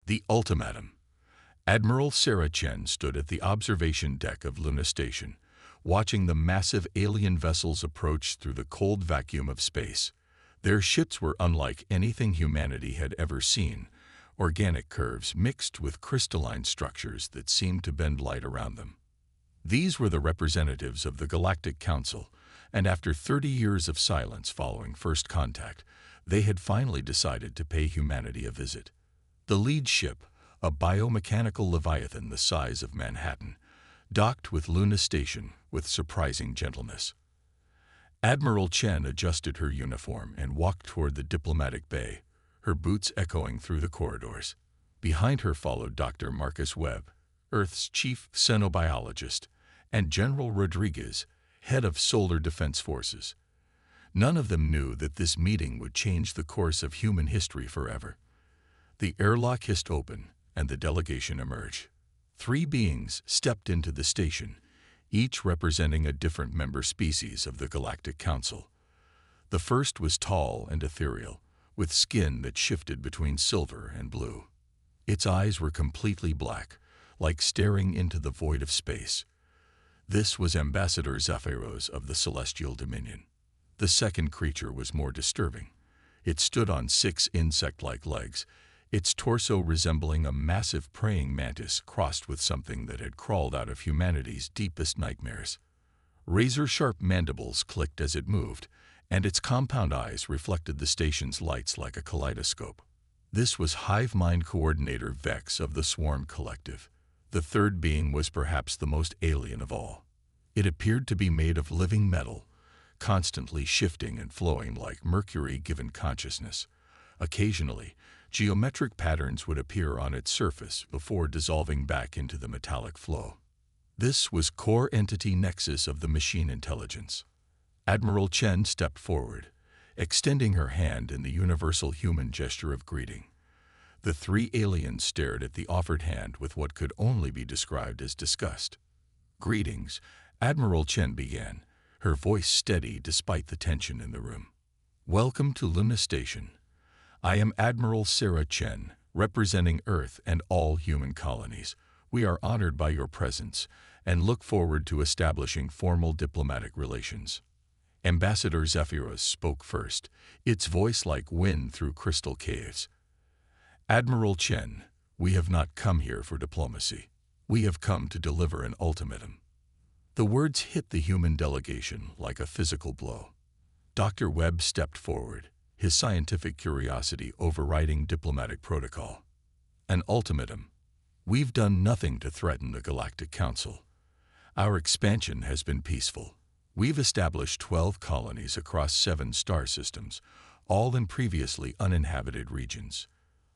The ultimatum. Admiral Sarah Chen stood at the observation deck of Luna Station, watching the massive alien vessels approach through the cold vacuum of space. Their ships were unlike anything humanity had ever seen, organic curves mixed with crystalline structures that seemed to bend light around them. These were the representatives of the Galactic Council, and after 30 years of silence following first contact, they had finally decided to pay humanity a visit. The lead ship, a biomechanical leviathan the size of Manhattan, docked with Luna Station with surprising gentleness. Admiral Chen adjusted her uniform and walked toward the diplomatic bay, her boots echoing through the corridors. Behind her followed Dr. Marcus Webb, Earth's chief xenobiologist, and General Rodriguez, head of Solar Defense Forces. None of them knew that this meeting would change the course of human history forever. The airlock hissed open, and the delegation emerged. 3 beings stepped into the station, each representing a different member species of the Galactic Council. The first was tall and ethereal, with skin that shifted between silver and blue. Its eyes were completely black, like staring into the void of space. This was Ambassador Zephyros of the Celestial Dominion. The second creature was more disturbing. It stood on 6 insect-like legs, its torso resembling a massive praying mantis crossed with something that had crawled out of humanity's deepest nightmares. Razor-sharp mandibles clicked as it moved, and its compound eyes reflected the station's lights like a kaleidoscope. This was Hive Mind Coordinator Vex of the Swarm Collective. The third being was perhaps the most alien of all. It appeared to be made of living metal, constantly shifting and flowing like mercury given consciousness. Occasionally, geometric patterns would appear on its surface before dissolving back into the metallic flow. This was Core Entity Nexus of the Machine Intelligence. Admiral Chen stepped forward, extending her hand in the universal human gesture of greeting. The 3 aliens stared at the offered hand with what could only be described as disgust. "Greetings," Admiral Chen began, her voice steady despite the tension in the room. "Welcome to Luna Station. I am Admiral Sarah Chen, representing Earth and all human colonies. We are honored by your presence and look forward to establishing formal diplomatic relations." Ambassador Zephyros spoke first, its voice like wind through crystal caves. "Admiral Chen, we have not come here for diplomacy. We have come to deliver an ultimatum." The words hit the human delegation like a physical blow. Dr. Webb stepped forward, his scientific curiosity overriding diplomatic protocol. "An ultimatum. We've done nothing to threaten the Galactic Council. Our expansion has been peaceful. We've established 12 colonies across 7 star systems, all in previously uninhabited regions."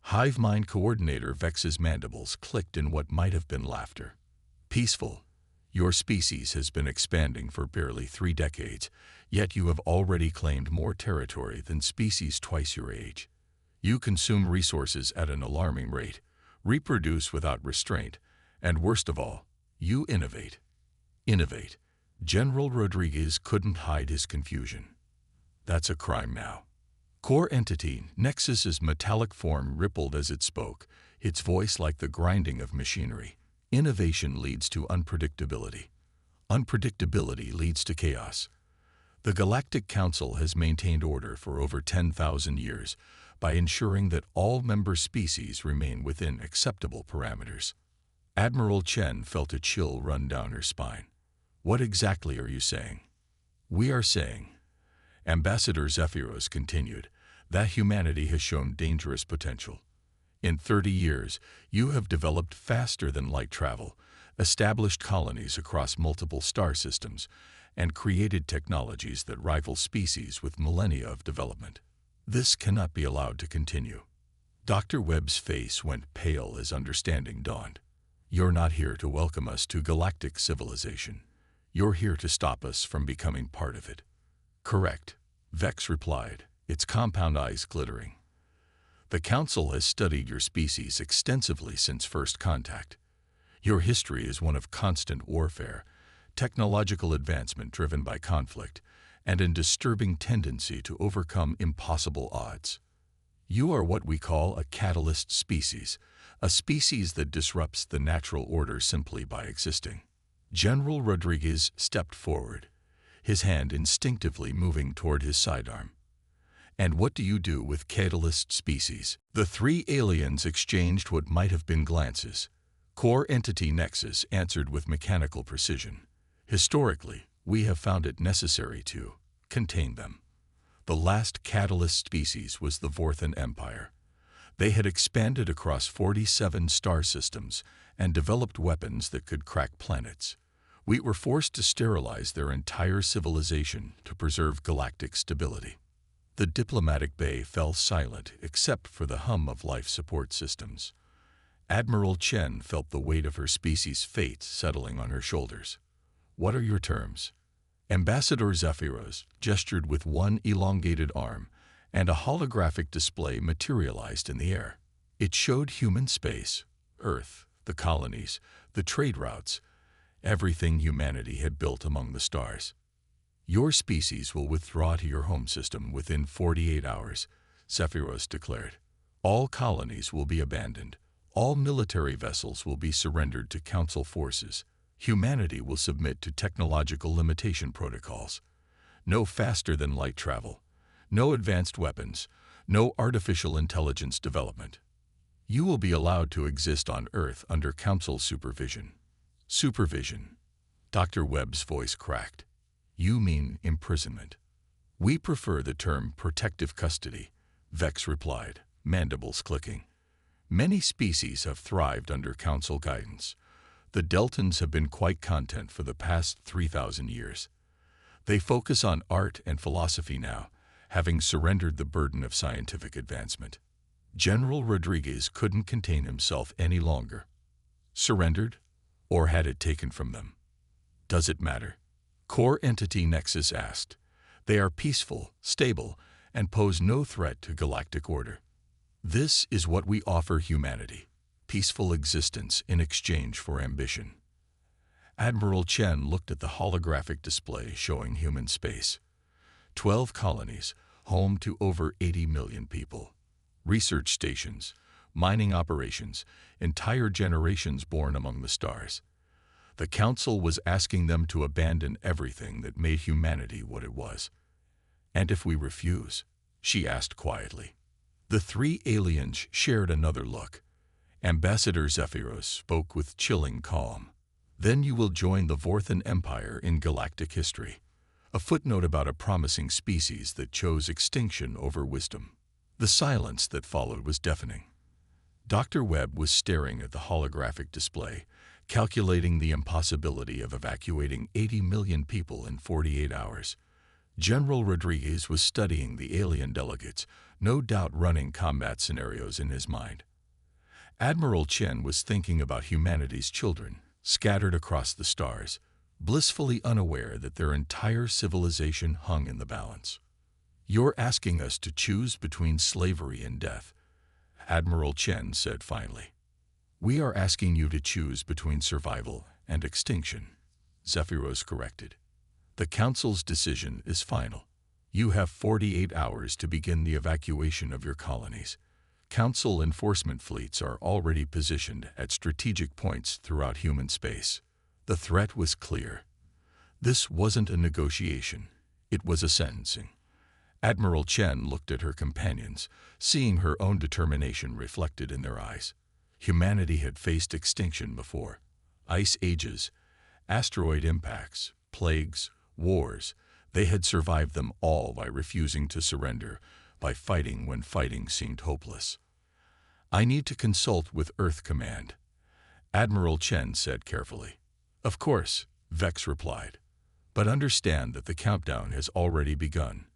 Hive Mind Coordinator Vex's mandibles clicked in what might have been laughter. "Peaceful. Your species has been expanding for barely 3 decades, yet you have already claimed more territory than species twice your age. You consume resources at an alarming rate, reproduce without restraint, and worst of all, you innovate." Innovate. General Rodriguez couldn't hide his confusion. "That's a crime now." Core Entity Nexus's metallic form rippled as it spoke, its voice like the grinding of machinery. "Innovation leads to unpredictability. Unpredictability leads to chaos. The Galactic Council has maintained order for over 10,000 years by ensuring that all member species remain within acceptable parameters." Admiral Chen felt a chill run down her spine. "What exactly are you saying?" "We are saying," Ambassador Zephyros continued, "that humanity has shown dangerous potential. In 30 years, you have developed faster than light travel, established colonies across multiple star systems, and created technologies that rival species with millennia of development. This cannot be allowed to continue." Dr. Webb's face went pale as understanding dawned. "You're not here to welcome us to galactic civilization. You're here to stop us from becoming part of it." "Correct," Vex replied, its compound eyes glittering. "The Council has studied your species extensively since first contact. Your history is one of constant warfare, technological advancement driven by conflict, and a disturbing tendency to overcome impossible odds. You are what we call a catalyst species, a species that disrupts the natural order simply by existing. General Rodriguez stepped forward, his hand instinctively moving toward his sidearm. And what do you do with catalyst species? The three aliens exchanged what might have been glances. Core Entity Nexus answered with mechanical precision. Historically, we have found it necessary to contain them. The last catalyst species was the Vorthan Empire. They had expanded across 47 star systems and developed weapons that could crack planets. We were forced to sterilize their entire civilization to preserve galactic stability. The diplomatic bay fell silent except for the hum of life support systems. Admiral Chen felt the weight of her species' fate settling on her shoulders. What are your terms? Ambassador Zephyros gestured with one elongated arm, and a holographic display materialized in the air. It showed human space, Earth, the colonies, the trade routes, everything humanity had built among the stars. Your species will withdraw to your home system within 48 hours, Zephyros declared. All colonies will be abandoned. All military vessels will be surrendered to Council forces. Humanity will submit to technological limitation protocols. No faster-than-light travel. No advanced weapons. No artificial intelligence development. You will be allowed to exist on Earth under Council supervision. Supervision. Dr. Webb's voice cracked. You mean imprisonment. We prefer the term protective custody, Vex replied, mandibles clicking. Many species have thrived under Council guidance. The Deltans have been quite content for the past 3,000 years. They focus on art and philosophy now, having surrendered the burden of scientific advancement. General Rodriguez couldn't contain himself any longer. Surrendered, or had it taken from them? Does it matter? Core Entity Nexus asked. They are peaceful, stable, and pose no threat to galactic order. This is what we offer humanity, peaceful existence in exchange for ambition. Admiral Chen looked at the holographic display showing human space. 12 colonies, home to over 80 million people. Research stations, mining operations, entire generations born among the stars. The Council was asking them to abandon everything that made humanity what it was. And if we refuse? She asked quietly. The three aliens shared another look. Ambassador Zephyros spoke with chilling calm. Then you will join the Vorthan Empire in galactic history. A footnote about a promising species that chose extinction over wisdom. The silence that followed was deafening. Dr. Webb was staring at the holographic display, calculating the impossibility of evacuating 80 million people in 48 hours. General Rodriguez was studying the alien delegates, no doubt running combat scenarios in his mind. Admiral Chen was thinking about humanity's children, scattered across the stars, blissfully unaware that their entire civilization hung in the balance. You're asking us to choose between slavery and death, Admiral Chen said finally. We are asking you to choose between survival and extinction, Zephyros corrected. The Council's decision is final. You have 48 hours to begin the evacuation of your colonies. Council enforcement fleets are already positioned at strategic points throughout human space. The threat was clear. This wasn't a negotiation. It was a sentencing. Admiral Chen looked at her companions, seeing her own determination reflected in their eyes. Humanity had faced extinction before. Ice ages, asteroid impacts, plagues, wars. They had survived them all by refusing to surrender, by fighting when fighting seemed hopeless. I need to consult with Earth Command, Admiral Chen said carefully. Of course, Vex replied. But understand that the countdown has already begun.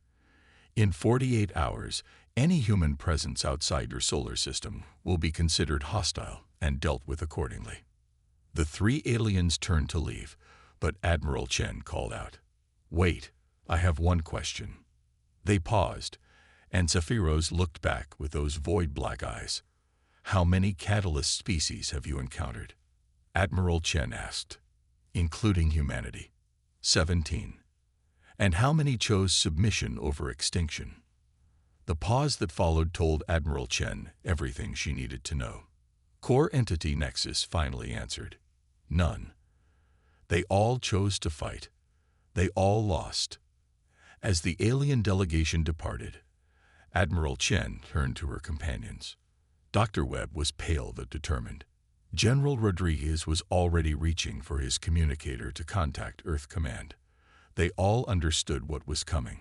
In 48 hours, any human presence outside your solar system will be considered hostile and dealt with accordingly. The three aliens turned to leave, but Admiral Chen called out, Wait, I have one question. They paused, and Zephyros looked back with those void black eyes. How many catalyst species have you encountered? Admiral Chen asked. Including humanity. 17. And how many chose submission over extinction? The pause that followed told Admiral Chen everything she needed to know. Core Entity Nexus finally answered. None. They all chose to fight. They all lost. As the alien delegation departed, Admiral Chen turned to her companions. Dr. Webb was pale but determined. General Rodriguez was already reaching for his communicator to contact Earth Command. They all understood what was coming.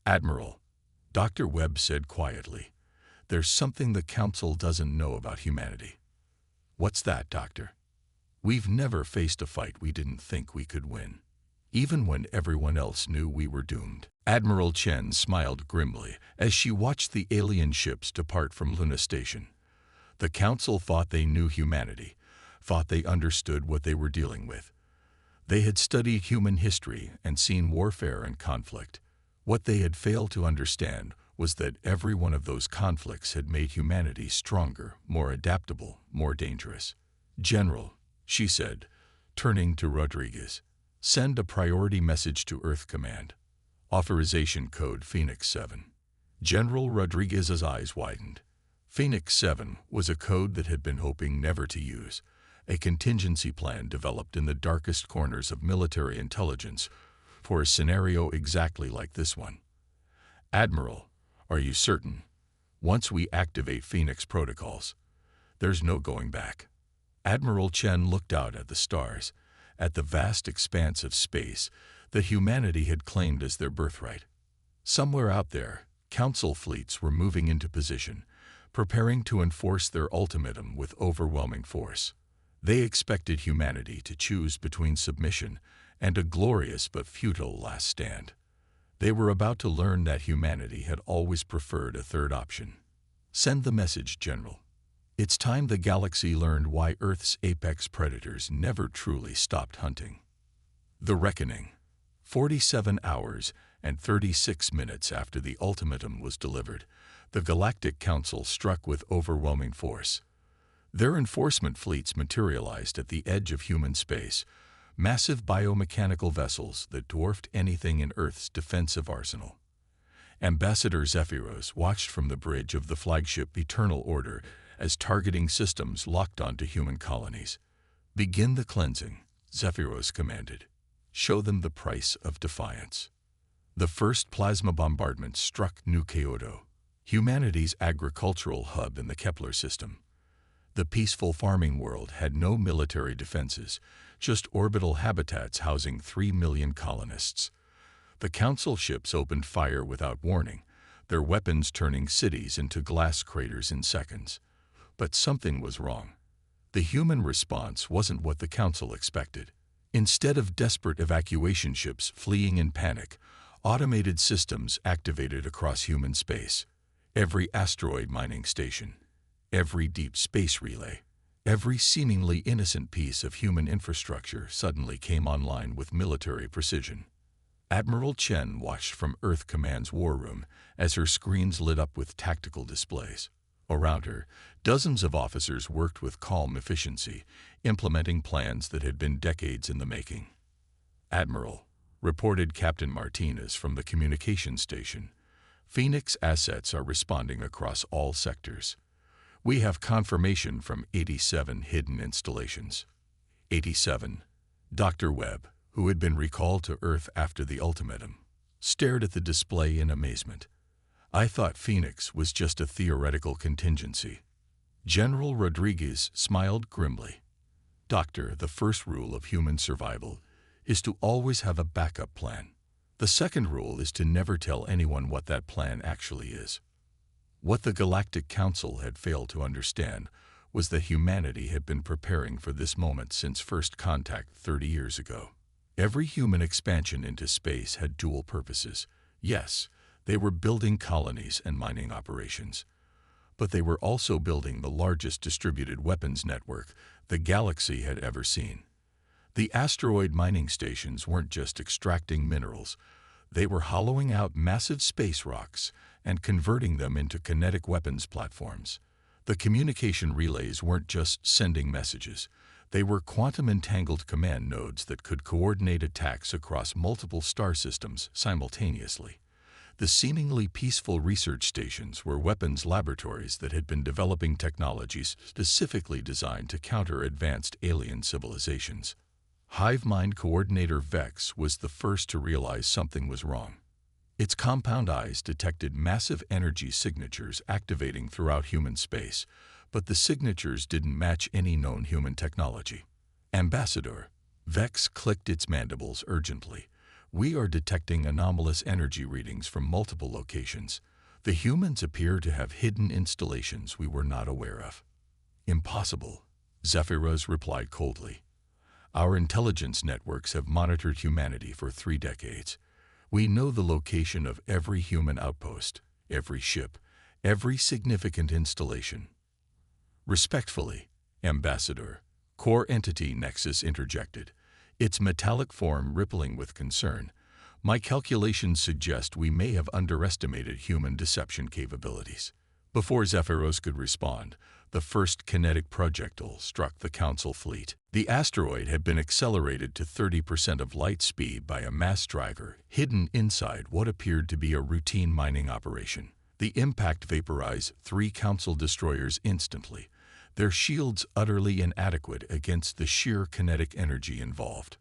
Admiral, Dr. Webb said quietly, there's something the Council doesn't know about humanity. What's that, Doctor? We've never faced a fight we didn't think we could win, even when everyone else knew we were doomed. Admiral Chen smiled grimly as she watched the alien ships depart from Luna Station. The Council thought they knew humanity, thought they understood what they were dealing with. They had studied human history and seen warfare and conflict. What they had failed to understand was that every one of those conflicts had made humanity stronger, more adaptable, more dangerous. General, she said, turning to Rodriguez, send a priority message to Earth Command. Authorization code Phoenix 7. General Rodriguez's eyes widened. Phoenix 7 was a code that had been hoping never to use, a contingency plan developed in the darkest corners of military intelligence for a scenario exactly like this one. Admiral, are you certain? Once we activate Phoenix protocols, there's no going back. Admiral Chen looked out at the stars, at the vast expanse of space that humanity had claimed as their birthright. Somewhere out there, Council fleets were moving into position, preparing to enforce their ultimatum with overwhelming force. They expected humanity to choose between submission and a glorious but futile last stand. They were about to learn that humanity had always preferred a third option. Send the message, General. It's time the galaxy learned why Earth's apex predators never truly stopped hunting. The Reckoning. 47 hours and 36 minutes after the ultimatum was delivered, the Galactic Council struck with overwhelming force. Their enforcement fleets materialized at the edge of human space, massive biomechanical vessels that dwarfed anything in Earth's defensive arsenal. Ambassador Zephyros watched from the bridge of the flagship Eternal Order as targeting systems locked onto human colonies. Begin the cleansing, Zephyros commanded. Show them the price of defiance. The first plasma bombardment struck New Kyoto, humanity's agricultural hub in the Kepler system. The peaceful farming world had no military defenses, just orbital habitats housing 3 million colonists. The Council ships opened fire without warning, their weapons turning cities into glass craters in seconds. But something was wrong. The human response wasn't what the Council expected. Instead of desperate evacuation ships fleeing in panic, automated systems activated across human space. Every asteroid mining station, every deep space relay, every seemingly innocent piece of human infrastructure suddenly came online with military precision. Admiral Chen watched from Earth Command's war room as her screens lit up with tactical displays. Around her, dozens of officers worked with calm efficiency, implementing plans that had been decades in the making. Admiral, reported Captain Martinez from the communication station, Phoenix assets are responding across all sectors. We have confirmation from 87 hidden installations. 87. Dr. Webb, who had been recalled to Earth after the ultimatum, stared at the display in amazement. I thought Phoenix was just a theoretical contingency. General Rodriguez smiled grimly. Doctor, the first rule of human survival is to always have a backup plan. The second rule is to never tell anyone what that plan actually is. What the Galactic Council had failed to understand was that humanity had been preparing for this moment since first contact 30 years ago. Every human expansion into space had dual purposes. Yes, they were building colonies and mining operations, but they were also building the largest distributed weapons network the galaxy had ever seen. The asteroid mining stations weren't just extracting minerals, they were hollowing out massive space rocks and converting them into kinetic weapons platforms. The communication relays weren't just sending messages, they were quantum-entangled command nodes that could coordinate attacks across multiple star systems simultaneously. The seemingly peaceful research stations were weapons laboratories that had been developing technologies specifically designed to counter advanced alien civilizations. Hive Mind Coordinator Vex was the first to realize something was wrong. Its compound eyes detected massive energy signatures activating throughout human space, but the signatures didn't match any known human technology. Ambassador, Vex clicked its mandibles urgently. We are detecting anomalous energy readings from multiple locations. The humans appear to have hidden installations we were not aware of. Impossible, Zephyros replied coldly. Our intelligence networks have monitored humanity for 3 decades. We know the location of every human outpost, every ship, every significant installation. Respectfully, Ambassador, Core Entity Nexus interjected, its metallic form rippling with concern. My calculations suggest we may have underestimated human deception capabilities. Before Zephyros could respond, the first kinetic projectile struck the Council fleet. The asteroid had been accelerated to 30% of light speed by a mass driver hidden inside what appeared to be a routine mining operation. The impact vaporized 3 Council destroyers instantly, their shields utterly inadequate against the sheer kinetic energy involved.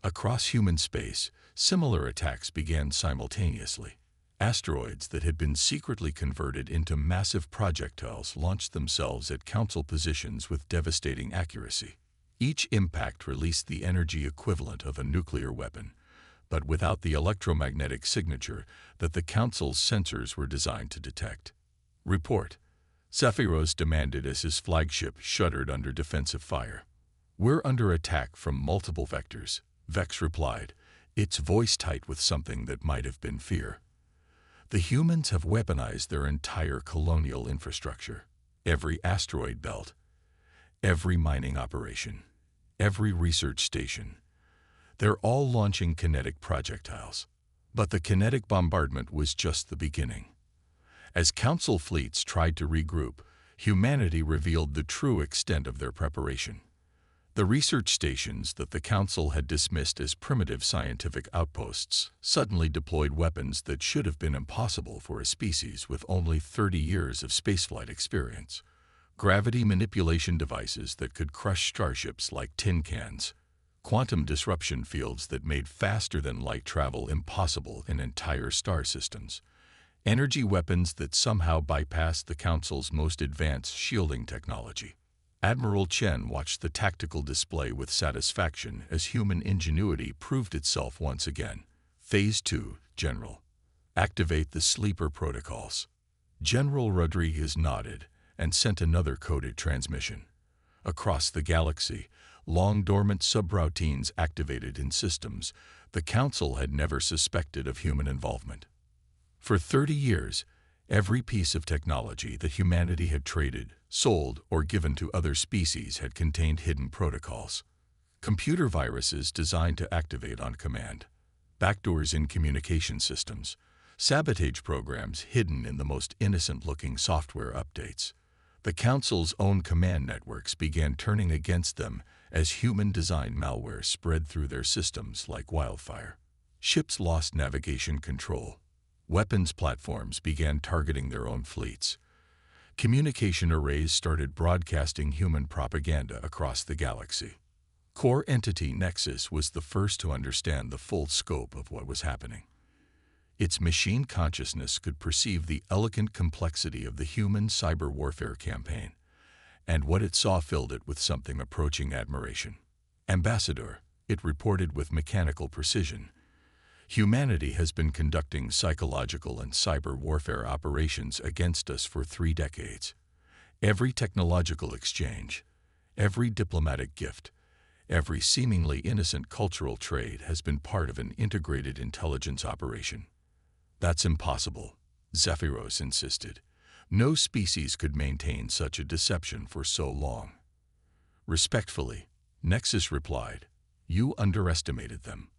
Across human space, similar attacks began simultaneously. Asteroids that had been secretly converted into massive projectiles launched themselves at Council positions with devastating accuracy. Each impact released the energy equivalent of a nuclear weapon, but without the electromagnetic signature that the Council's sensors were designed to detect. Report, Zephyros demanded as his flagship shuddered under defensive fire. We're under attack from multiple vectors, Vex replied, its voice tight with something that might have been fear. The humans have weaponized their entire colonial infrastructure. Every asteroid belt, every mining operation, every research station. They're all launching kinetic projectiles. But the kinetic bombardment was just the beginning. As Council fleets tried to regroup, humanity revealed the true extent of their preparation. The research stations that the Council had dismissed as primitive scientific outposts suddenly deployed weapons that should have been impossible for a species with only 30 years of spaceflight experience. Gravity manipulation devices that could crush starships like tin cans. Quantum disruption fields that made faster-than-light travel impossible in entire star systems. Energy weapons that somehow bypassed the Council's most advanced shielding technology. Admiral Chen watched the tactical display with satisfaction as human ingenuity proved itself once again. Phase 2, General. Activate the sleeper protocols. General Rodriguez nodded and sent another coded transmission. Across the galaxy, long-dormant subroutines activated in systems the Council had never suspected of human involvement. For 30 years, every piece of technology that humanity had traded, sold, or given to other species had contained hidden protocols. Computer viruses designed to activate on command, backdoors in communication systems, sabotage programs hidden in the most innocent-looking software updates. The Council's own command networks began turning against them as human-designed malware spread through their systems like wildfire. Ships lost navigation control. Weapons platforms began targeting their own fleets. Communication arrays started broadcasting human propaganda across the galaxy. Core Entity Nexus was the first to understand the full scope of what was happening. Its machine consciousness could perceive the elegant complexity of the human cyber warfare campaign, and what it saw filled it with something approaching admiration. Ambassador, it reported with mechanical precision, humanity has been conducting psychological and cyber warfare operations against us for 3 decades. Every technological exchange, every diplomatic gift, every seemingly innocent cultural trade has been part of an integrated intelligence operation. That's impossible, Zephyros insisted. No species could maintain such a deception for so long. Respectfully, Nexus replied, you underestimated them.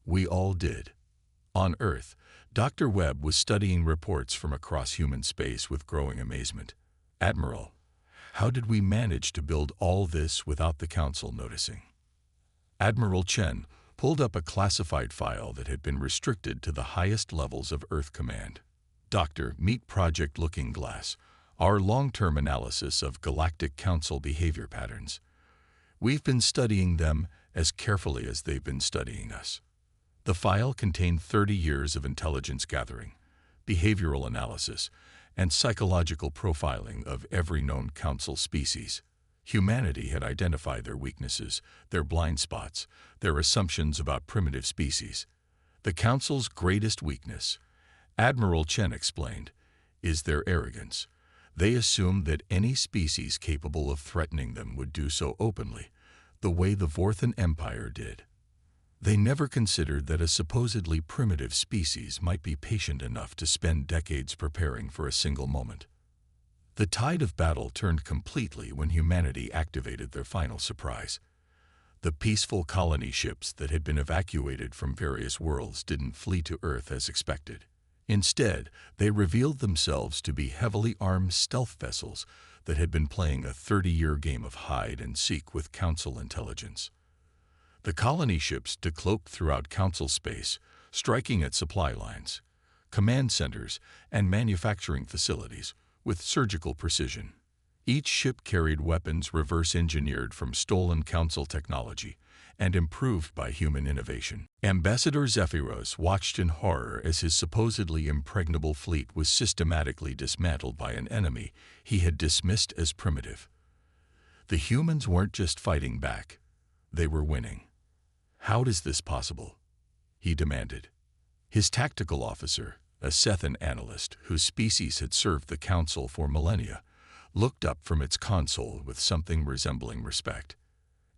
We all did. On Earth, Dr. Webb was studying reports from across human space with growing amazement. Admiral, how did we manage to build all this without the Council noticing? Admiral Chen, pulled up a classified file that had been restricted to the highest levels of Earth Command. Dr. Meet Project Looking Glass, our long-term analysis of Galactic Council behavior patterns. We've been studying them as carefully as they've been studying us. The file contained 30 years of intelligence gathering, behavioral analysis, and psychological profiling of every known Council species. Humanity had identified their weaknesses, their blind spots, their assumptions about primitive species. The Council's greatest weakness, Admiral Chen explained, is their arrogance. They assumed that any species capable of threatening them would do so openly, the way the Vorthan Empire did. They never considered that a supposedly primitive species might be patient enough to spend decades preparing for a single moment. The tide of battle turned completely when humanity activated their final surprise. The peaceful colony ships that had been evacuated from various worlds didn't flee to Earth as expected. Instead, they revealed themselves to be heavily armed stealth vessels that had been playing a 30-year game of hide-and-seek with Council intelligence. The colony ships decloaked throughout Council space, striking at supply lines, command centers, and manufacturing facilities with surgical precision. Each ship carried weapons reverse-engineered from stolen Council technology and improved by human innovation. Ambassador Zephyros watched in horror as his supposedly impregnable fleet was systematically dismantled by an enemy he had dismissed as primitive. The humans weren't just fighting back, they were winning. "How is this possible?" he demanded. His tactical officer, a Sethan analyst whose species had served the Council for millennia, looked up from its console with something resembling respect.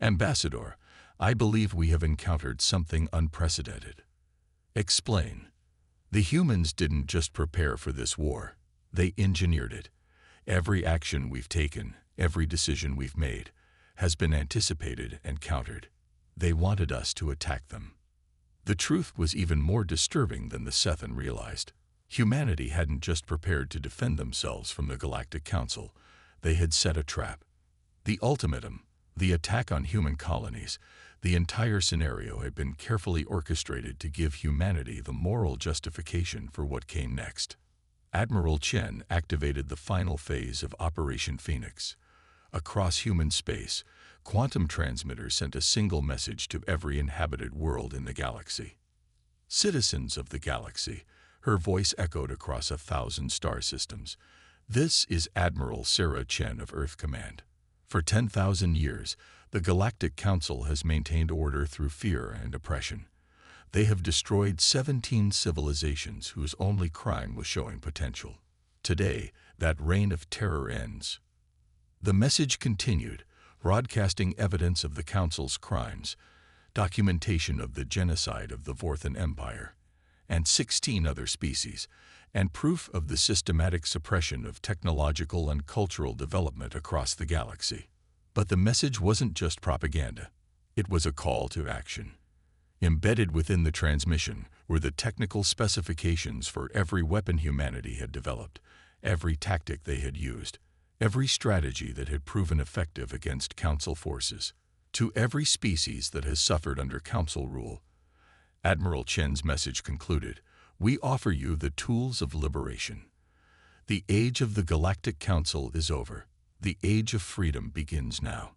"Ambassador, I believe we have encountered something unprecedented." "Explain." "The humans didn't just prepare for this war, they engineered it. Every action we've taken, every decision we've made, has been anticipated and countered. They wanted us to attack them." The truth was even more disturbing than the Sethan realized. Humanity hadn't just prepared to defend themselves from the Galactic Council, they had set a trap. The ultimatum, the attack on human colonies, the entire scenario had been carefully orchestrated to give humanity the moral justification for what came next. Admiral Chen activated the final phase of Operation Phoenix. Across human space, quantum transmitters sent a single message to every inhabited world in the galaxy. "Citizens of the galaxy," her voice echoed across 1,000 star systems. "This is Admiral Sarah Chen of Earth Command. For 10,000 years, the Galactic Council has maintained order through fear and oppression. They have destroyed 17 civilizations whose only crime was showing potential. Today, that reign of terror ends." The message continued, broadcasting evidence of the Council's crimes, documentation of the genocide of the Vorthan Empire, and 16 other species, and proof of the systematic suppression of technological and cultural development across the galaxy. But the message wasn't just propaganda. It was a call to action. Embedded within the transmission were the technical specifications for every weapon humanity had developed, every tactic they had used, every strategy that had proven effective against Council forces. To every species that has suffered under Council rule, Admiral Chen's message concluded, "We offer you the tools of liberation. The age of the Galactic Council is over. The age of freedom begins now."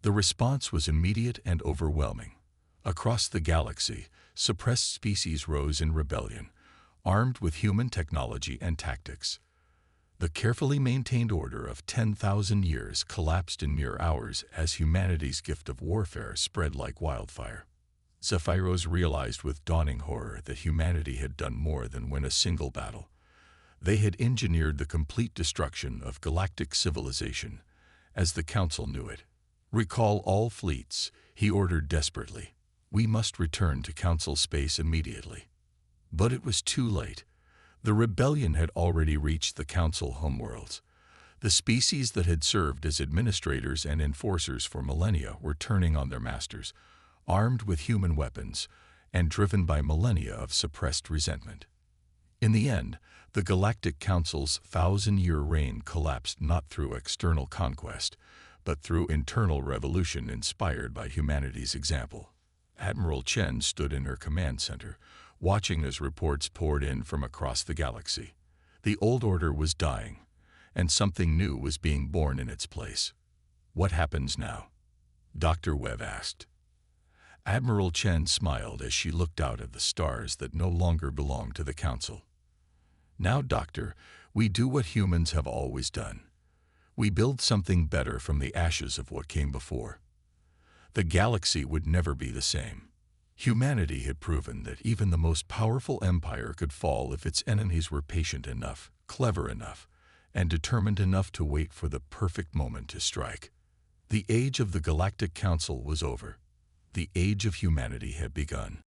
The response was immediate and overwhelming. Across the galaxy, suppressed species rose in rebellion, armed with human technology and tactics. The carefully maintained order of 10,000 years collapsed in mere hours as humanity's gift of warfare spread like wildfire. Zephyros realized with dawning horror that humanity had done more than win a single battle. They had engineered the complete destruction of galactic civilization, as the Council knew it. "Recall all fleets," he ordered desperately. "We must return to Council space immediately." But it was too late. The rebellion had already reached the Council homeworlds. The species that had served as administrators and enforcers for millennia were turning on their masters, armed with human weapons and driven by millennia of suppressed resentment. In the end, the Galactic Council's 1,000-year reign collapsed not through external conquest, but through internal revolution inspired by humanity's example. Admiral Chen stood in her command center, watching as reports poured in from across the galaxy. The old order was dying, and something new was being born in its place. "What happens now?" Dr. Webb asked. Admiral Chen smiled as she looked out at the stars that no longer belonged to the Council. "Now, Doctor, we do what humans have always done. We build something better from the ashes of what came before." The galaxy would never be the same. Humanity had proven that even the most powerful empire could fall if its enemies were patient enough, clever enough, and determined enough to wait for the perfect moment to strike. The age of the Galactic Council was over. The age of humanity had begun.